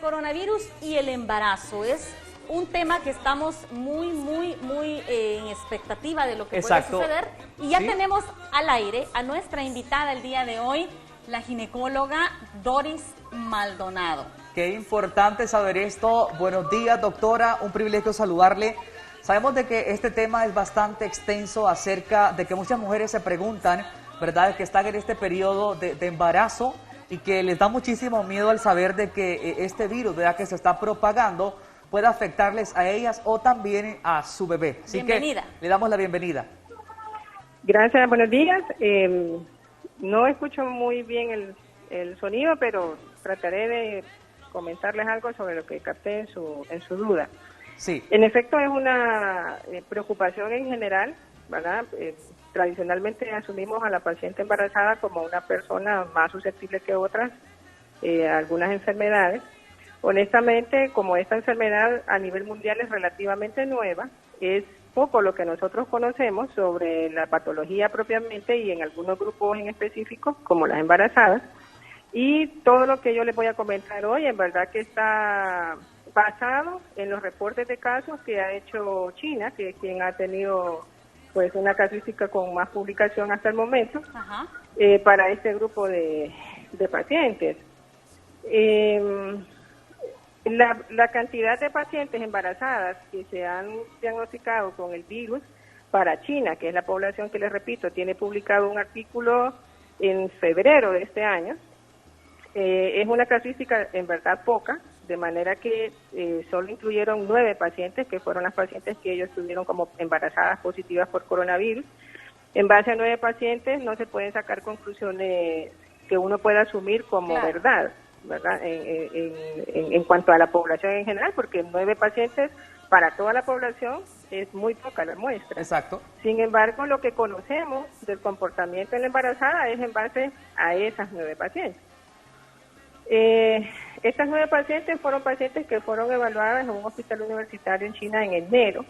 coronavirus y el embarazo es un tema que estamos muy en expectativa de lo que puede suceder. Y ya tenemos al aire a nuestra invitada el día de hoy, la ginecóloga Doris Maldonado. Qué importante saber esto. Buenos días, doctora. Un privilegio saludarle. Sabemos de que este tema es bastante extenso acerca de que muchas mujeres se preguntan, ¿verdad?, que están en este periodo de embarazo y que les da muchísimo miedo al saber de que este virus, ¿verdad?, que se está propagando puede afectarles a ellas o también a su bebé. Así bienvenida. Que le damos la bienvenida. Gracias, buenos días. No escucho muy bien el sonido, pero trataré de comentarles algo sobre lo que capté en su duda. Sí. En efecto, es una preocupación en general, ¿verdad? Tradicionalmente asumimos a la paciente embarazada como una persona más susceptible que otras a algunas enfermedades. Honestamente, como esta enfermedad a nivel mundial es relativamente nueva, es poco lo que nosotros conocemos sobre la patología propiamente y en algunos grupos en específico, como las embarazadas. Y todo lo que yo les voy a comentar hoy, en verdad que está basado en los reportes de casos que ha hecho China, que es quien ha tenido pues una casuística con más publicación hasta el momento, para este grupo de pacientes. La cantidad de pacientes embarazadas que se han diagnosticado con el virus para China, que es la población que les repito, tiene publicado un artículo en febrero de este año, es una casuística en verdad poca, de manera que solo incluyeron 9 pacientes, que fueron las pacientes que ellos tuvieron como embarazadas positivas por coronavirus. En base a 9 pacientes no se pueden sacar conclusiones que uno pueda asumir como verdad, ¿verdad? En cuanto a la población en general, porque 9 pacientes para toda la población es muy poca la muestra. Exacto. Sin embargo, lo que conocemos del comportamiento en la embarazada es en base a esas 9 pacientes. Estas 9 pacientes fueron pacientes que fueron evaluadas en un hospital universitario en China en enero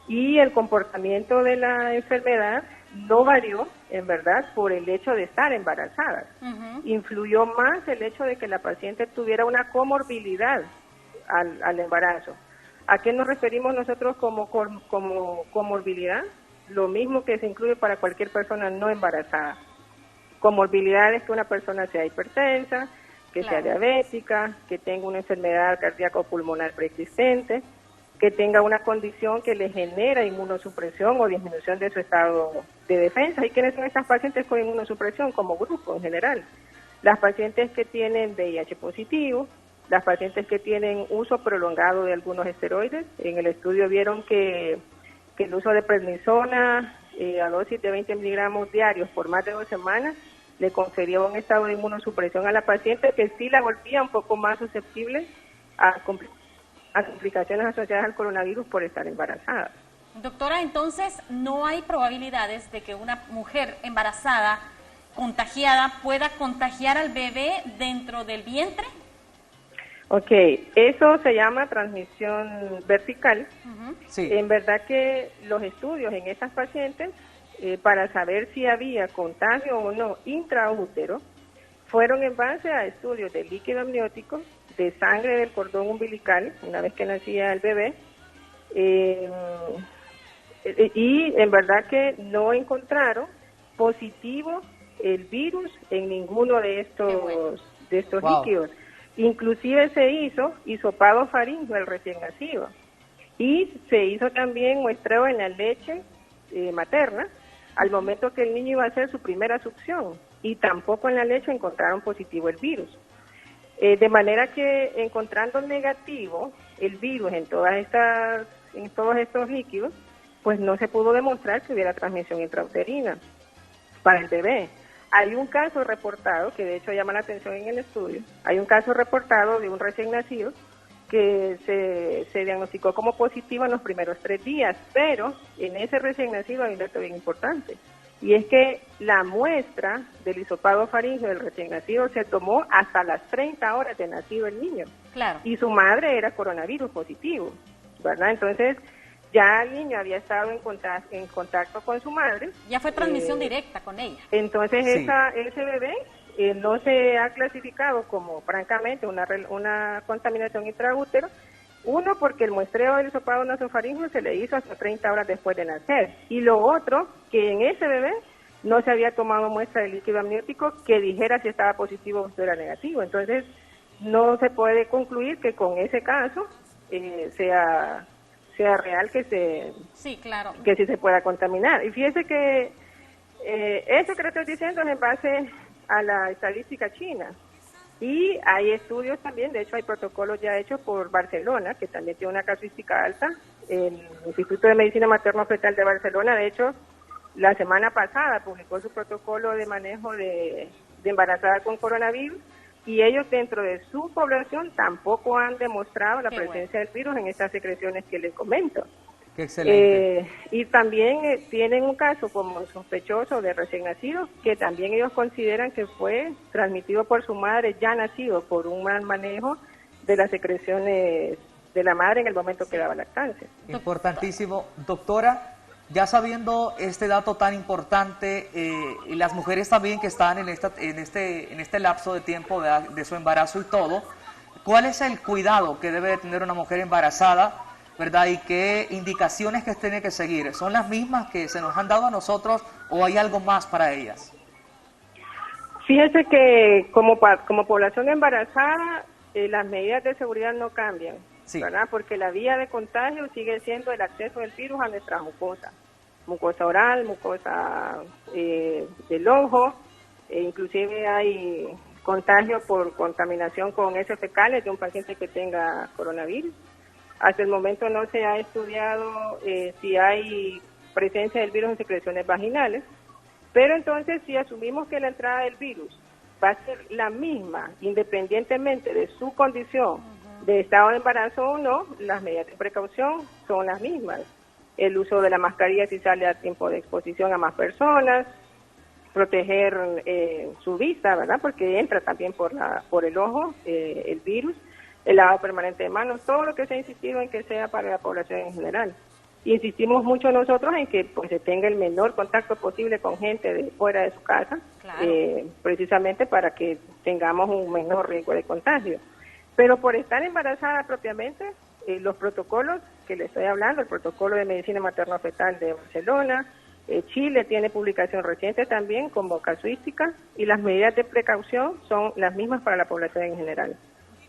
y el comportamiento de la enfermedad no varió, en verdad, por el hecho de estar embarazadas. Influyó más el hecho de que la paciente tuviera una comorbilidad al embarazo. ¿A qué nos referimos nosotros como comorbilidad? Lo mismo que se incluye para cualquier persona no embarazada. Comorbilidad es que una persona sea hipertensa, que sea diabética, que tenga una enfermedad cardíaca o pulmonar preexistente, que tenga una condición que le genera inmunosupresión o disminución de su estado de defensa. ¿Y quiénes son estas pacientes con inmunosupresión como grupo en general? Las pacientes que tienen VIH positivo, las pacientes que tienen uso prolongado de algunos esteroides. En el estudio vieron que el uso de prednisona a dosis de 20 miligramos diarios por más de 2 semanas le confería un estado de inmunosupresión a la paciente que sí la volvía un poco más susceptible a complicaciones asociadas al coronavirus por estar embarazada. Doctora, entonces, ¿no hay probabilidades de que una mujer embarazada, contagiada, pueda contagiar al bebé dentro del vientre? Ok, eso se llama transmisión vertical. Sí. En verdad que los estudios en esas pacientes, para saber si había contagio o no intraútero, fueron en base a estudios de líquido amniótico, de sangre del cordón umbilical, una vez que nacía el bebé, y en verdad que no encontraron positivo el virus en ninguno de estos líquidos. Inclusive se hizo hisopado faríngeo al recién nacido y se hizo también muestreo en la leche materna al momento que el niño iba a hacer su primera succión y tampoco en la leche encontraron positivo el virus. De manera que encontrando negativo el virus en todos estos líquidos, pues no se pudo demostrar que hubiera transmisión intrauterina para el bebé. Hay un caso reportado, que de hecho llama la atención en el estudio, hay un caso reportado de un recién nacido que se diagnosticó como positivo en los primeros 3 días, pero en ese recién nacido hay un dato bien importante, y es que la muestra del hisopado faríngeo del recién nacido se tomó hasta las 30 horas de nacido el niño. Claro. Y su madre era coronavirus positivo, ¿verdad? Entonces, ya el niño había estado en contacto con su madre. Ya fue transmisión directa con ella. Entonces, Sí. ese bebé no se ha clasificado como, francamente, una contaminación intraútero. Uno, porque el muestreo del hisopado nasofaríngeo se le hizo hasta 30 horas después de nacer. Y lo otro, que en ese bebé no se había tomado muestra de líquido amniótico que dijera si estaba positivo o si era negativo. Entonces, no se puede concluir que con ese caso sea real sí, claro, que sí se pueda contaminar. Y fíjese que eso que le estoy diciendo es en base a la estadística china. Y hay estudios también, de hecho hay protocolos ya hechos por Barcelona, que también tiene una casuística alta. El Instituto de Medicina Materno-Fetal de Barcelona, de hecho, la semana pasada publicó su protocolo de manejo de embarazadas con coronavirus, y ellos dentro de su población tampoco han demostrado la presencia del virus en estas secreciones que les comento. Qué excelente. Y también tienen un caso como sospechoso de recién nacido, que también ellos consideran que fue transmitido por su madre ya nacido, por un mal manejo de las secreciones de la madre en el momento que daba lactancia. Importantísimo. Doctora, ya sabiendo este dato tan importante, y las mujeres también que están en este lapso de tiempo de su embarazo y todo, ¿cuál es el cuidado que debe de tener una mujer embarazada, verdad? ¿Y qué indicaciones que tiene que seguir? ¿Son las mismas que se nos han dado a nosotros o hay algo más para ellas? Fíjese que como población embarazada, las medidas de seguridad no cambian, sí, ¿verdad? Porque la vía de contagio sigue siendo el acceso del virus a nuestra mucosa oral, mucosa del ojo, inclusive hay contagio por contaminación con heces fecales de un paciente que tenga coronavirus. Hasta el momento no se ha estudiado si hay presencia del virus en secreciones vaginales, pero entonces si asumimos que la entrada del virus va a ser la misma, independientemente de su condición de estado de embarazo o no, las medidas de precaución son las mismas. El uso de la mascarilla si sale a tiempo de exposición a más personas, proteger su vista, ¿verdad? Porque entra también por el ojo el virus, el lavado permanente de manos, todo lo que se ha insistido en que sea para la población en general. Insistimos mucho nosotros en que pues se tenga el menor contacto posible con gente de fuera de su casa, claro, precisamente para que tengamos un menor riesgo de contagio. Pero por estar embarazada propiamente, los protocolos que le estoy hablando, el protocolo de medicina materno-fetal de Barcelona, Chile tiene publicación reciente también como casuística, y las medidas de precaución son las mismas para la población en general.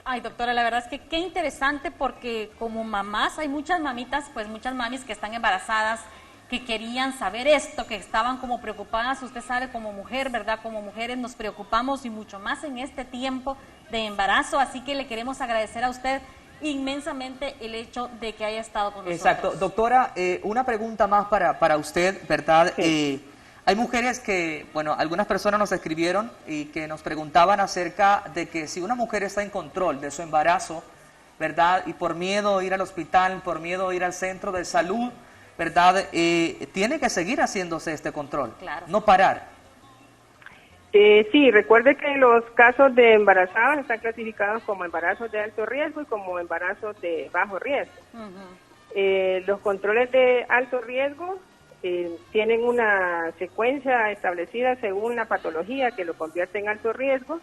Ay, doctora, la verdad es que qué interesante, porque como mamás hay muchas mamitas, pues muchas mamis que están embarazadas, que querían saber esto, que estaban como preocupadas. Usted sabe, como mujer, ¿verdad? Como mujeres nos preocupamos, y mucho más en este tiempo de embarazo, así que le queremos agradecer a usted inmensamente el hecho de que haya estado con nosotros. Exacto. Doctora, una pregunta más para usted, ¿verdad? Sí. Hay mujeres que, bueno, algunas personas nos escribieron y que nos preguntaban acerca de que si una mujer está en control de su embarazo, ¿verdad? Y por miedo a ir al hospital, por miedo a ir al centro de salud, ¿verdad? Tiene que seguir haciéndose este control, claro, no parar. Sí, recuerde que los casos de embarazadas están clasificados como embarazos de alto riesgo y como embarazos de bajo riesgo. Los controles de alto riesgo tienen una secuencia establecida según la patología que lo convierte en alto riesgo,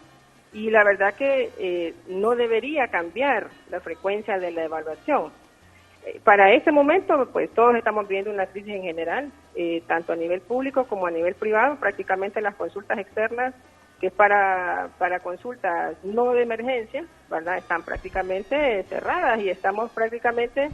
y la verdad que no debería cambiar la frecuencia de la evaluación. Para este momento, pues todos estamos viendo una crisis en general, tanto a nivel público como a nivel privado. Prácticamente las consultas externas, que es para consultas no de emergencia, ¿verdad?, están prácticamente cerradas, y estamos prácticamente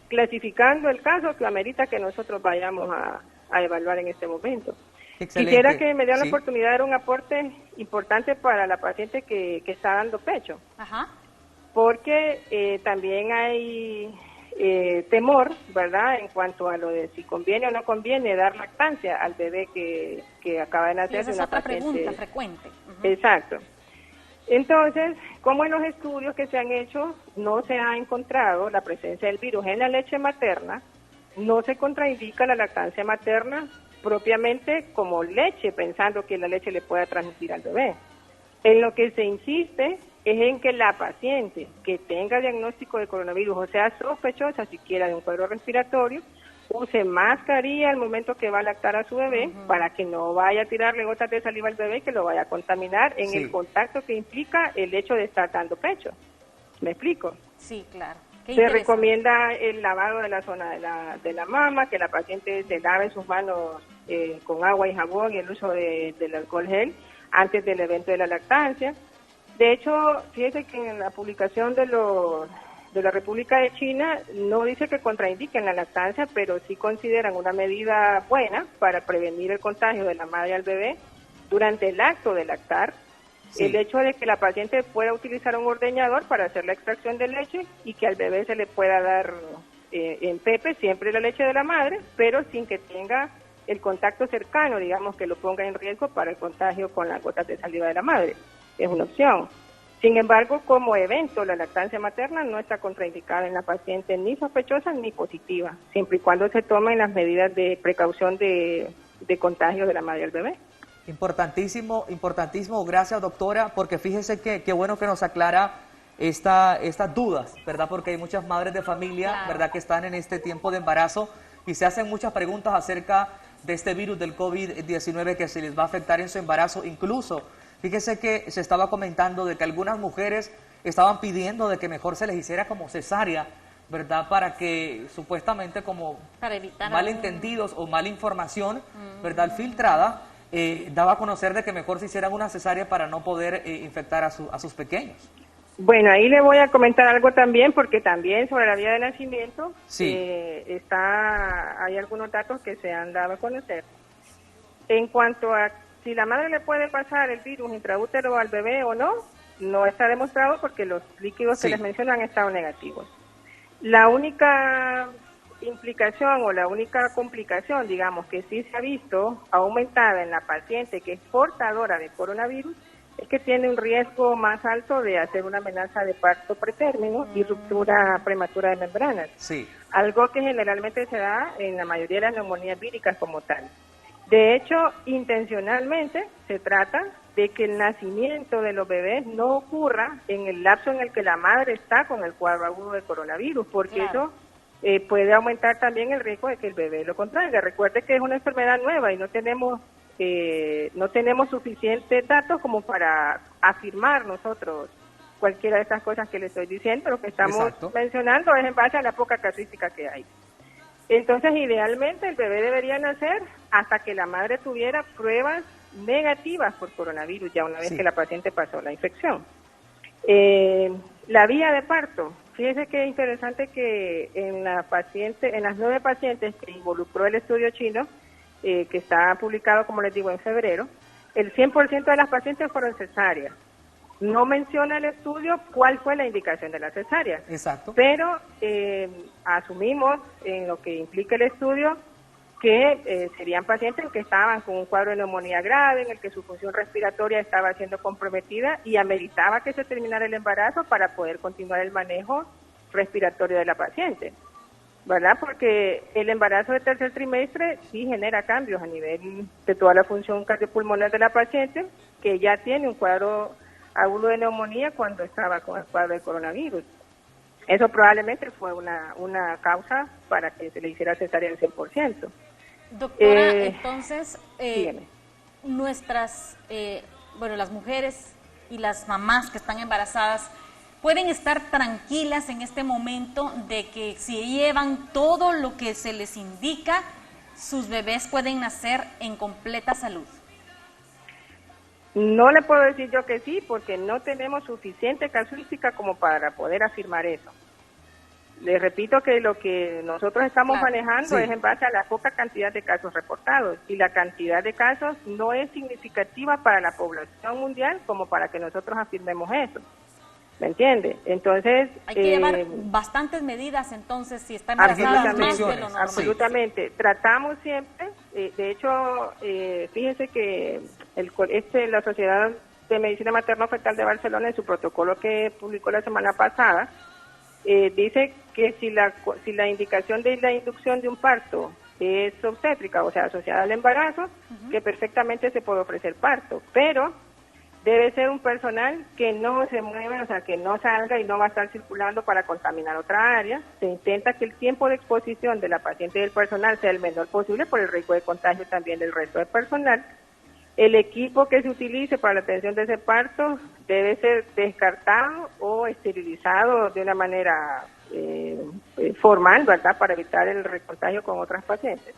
clasificando el caso que amerita que nosotros vayamos a evaluar en este momento. Excelente. Quisiera que me dieran la oportunidad de dar un aporte importante para la paciente que está dando pecho. Ajá. Porque también hay temor, ¿verdad?, en cuanto a lo de si conviene o no conviene dar lactancia al bebé que acaba de nacer. Esa es otra pregunta frecuente. Exacto. Entonces, como en los estudios que se han hecho no se ha encontrado la presencia del virus en la leche materna, no se contraindica la lactancia materna propiamente como leche, pensando que la leche le pueda transmitir al bebé. En lo que se insiste es en que la paciente que tenga diagnóstico de coronavirus, o sea, sospechosa siquiera de un cuadro respiratorio, use mascarilla al momento que va a lactar a su bebé, para que no vaya a tirarle gotas de saliva al bebé que lo vaya a contaminar en el contacto que implica el hecho de estar dando pecho. ¿Me explico? Sí, claro. Se recomienda el lavado de la zona de la mama, que la paciente se lave sus manos con agua y jabón y el uso del alcohol gel antes del evento de la lactancia. De hecho, fíjese que en la publicación de la República de China no dice que contraindiquen la lactancia, pero sí consideran una medida buena para prevenir el contagio de la madre al bebé durante el acto de lactar. Sí. El hecho de que la paciente pueda utilizar un ordeñador para hacer la extracción de leche y que al bebé se le pueda dar en pepe siempre la leche de la madre, pero sin que tenga el contacto cercano, digamos, que lo ponga en riesgo para el contagio con las gotas de saliva de la madre. Es una opción. Sin embargo, como evento, la lactancia materna no está contraindicada en la paciente ni sospechosa ni positiva, siempre y cuando se tomen las medidas de precaución de contagio de la madre al bebé. Importantísimo, importantísimo. Gracias, doctora, porque fíjese que bueno que nos aclara estas dudas, ¿verdad? Porque hay muchas madres de familia, claro, ¿verdad?, que están en este tiempo de embarazo y se hacen muchas preguntas acerca de este virus del COVID-19 que se les va a afectar en su embarazo. Incluso, fíjese que se estaba comentando de que algunas mujeres estaban pidiendo de que mejor se les hiciera como cesárea, ¿verdad?, para que supuestamente como para evitar malentendidos o mala información, ¿verdad?, filtrada, daba a conocer de que mejor se hicieran una cesárea para no poder infectar a sus pequeños. Bueno, ahí le voy a comentar algo también, porque también sobre la vía de nacimiento sí, hay algunos datos que se han dado a conocer. En cuanto a si la madre le puede pasar el virus intraútero al bebé o no, no está demostrado porque los líquidos que les menciono han estado negativos. La única implicación o la única complicación, digamos, que sí se ha visto aumentada en la paciente que es portadora de coronavirus, es que tiene un riesgo más alto de hacer una amenaza de parto pretérmino y ruptura prematura de membranas. Sí. Algo que generalmente se da en la mayoría de las neumonías víricas como tal. De hecho, intencionalmente se trata de que el nacimiento de los bebés no ocurra en el lapso en el que la madre está con el cuadro agudo de coronavirus, porque claro, eso puede aumentar también el riesgo de que el bebé lo contraiga. Recuerde que es una enfermedad nueva y no tenemos suficientes datos como para afirmar nosotros cualquiera de estas cosas que le estoy diciendo. Lo que estamos mencionando es en base a la poca casuística que hay. Entonces, idealmente, el bebé debería nacer hasta que la madre tuviera pruebas negativas por coronavirus, ya una vez que la paciente pasó la infección. La vía de parto. Fíjese que es interesante que en las 9 pacientes que involucró el estudio chino, que está publicado, como les digo, en febrero, el 100% de las pacientes fueron cesáreas. No menciona el estudio cuál fue la indicación de la cesárea. Exacto. Pero asumimos, en lo que implica el estudio, que serían pacientes que estaban con un cuadro de neumonía grave, en el que su función respiratoria estaba siendo comprometida y ameritaba que se terminara el embarazo para poder continuar el manejo respiratorio de la paciente, ¿verdad? Porque el embarazo de tercer trimestre sí genera cambios a nivel de toda la función cardiopulmonar de la paciente, que ya tiene un cuadro agudo de neumonía cuando estaba con el cuadro de coronavirus. Eso probablemente fue una causa para que se le hiciera cesárea al 100%. Doctora, entonces, las mujeres y las mamás que están embarazadas pueden estar tranquilas en este momento de que si llevan todo lo que se les indica, sus bebés pueden nacer en completa salud. No le puedo decir yo que sí, porque no tenemos suficiente casuística como para poder afirmar eso. Les repito que lo que nosotros estamos manejando es en base a la poca cantidad de casos reportados, y la cantidad de casos no es significativa para la población mundial como para que nosotros afirmemos eso. ¿Me entiende? Entonces hay que llevar bastantes medidas, entonces, si está embarazada más de lo normal. Absolutamente. Tratamos siempre, de hecho, fíjense que la Sociedad de Medicina Materno-Fetal de Barcelona, en su protocolo que publicó la semana pasada, dice que si la indicación de la inducción de un parto es obstétrica, o sea, asociada al embarazo, que perfectamente se puede ofrecer parto, pero Debe ser un personal que no se mueva, o sea, que no salga y no va a estar circulando para contaminar otra área. Se intenta que el tiempo de exposición de la paciente y del personal sea el menor posible por el riesgo de contagio también del resto del personal. El equipo que se utilice para la atención de ese parto debe ser descartado o esterilizado de una manera formal, ¿verdad?, para evitar el recontagio con otras pacientes.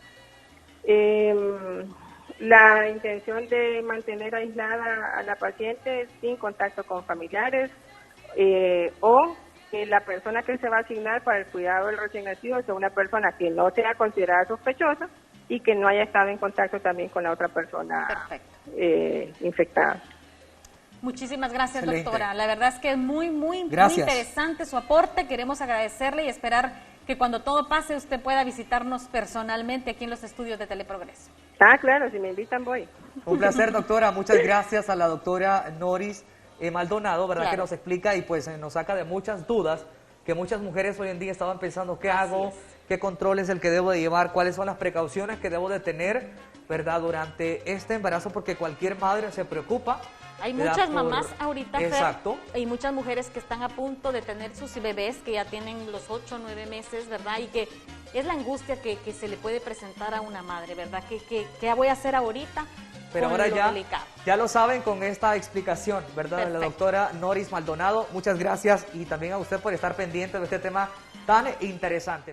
La intención de mantener aislada a la paciente sin contacto con familiares o que la persona que se va a asignar para el cuidado del recién nacido sea una persona que no sea considerada sospechosa y que no haya estado en contacto también con la otra persona infectada. Muchísimas gracias, Excelente. doctora. La verdad es que es muy interesante su aporte. Queremos agradecerle y esperar que cuando todo pase usted pueda visitarnos personalmente aquí en los estudios de Teleprogreso. Ah, claro, si me invitan voy. Un placer, doctora. Muchas gracias a la doctora Noris Maldonado, ¿verdad? Claro. Que nos explica y pues nos saca de muchas dudas que muchas mujeres hoy en día estaban pensando qué hago, qué control es el que debo de llevar, cuáles son las precauciones que debo de tener, ¿verdad? Durante este embarazo, porque cualquier madre se preocupa. Hay ¿verdad? muchas mamás ahorita, Fer, Exacto. hay muchas mujeres que están a punto de tener sus bebés, que ya tienen los 8 o 9 meses, ¿verdad? Y que es la angustia que se le puede presentar a una madre, ¿verdad? ¿Qué voy a hacer ahorita? Pero con ahora lo ya, delicado? ya lo saben con esta explicación, ¿verdad? De la Perfecto. doctora Noris Maldonado. Muchas gracias y también a usted por estar pendiente de este tema tan interesante.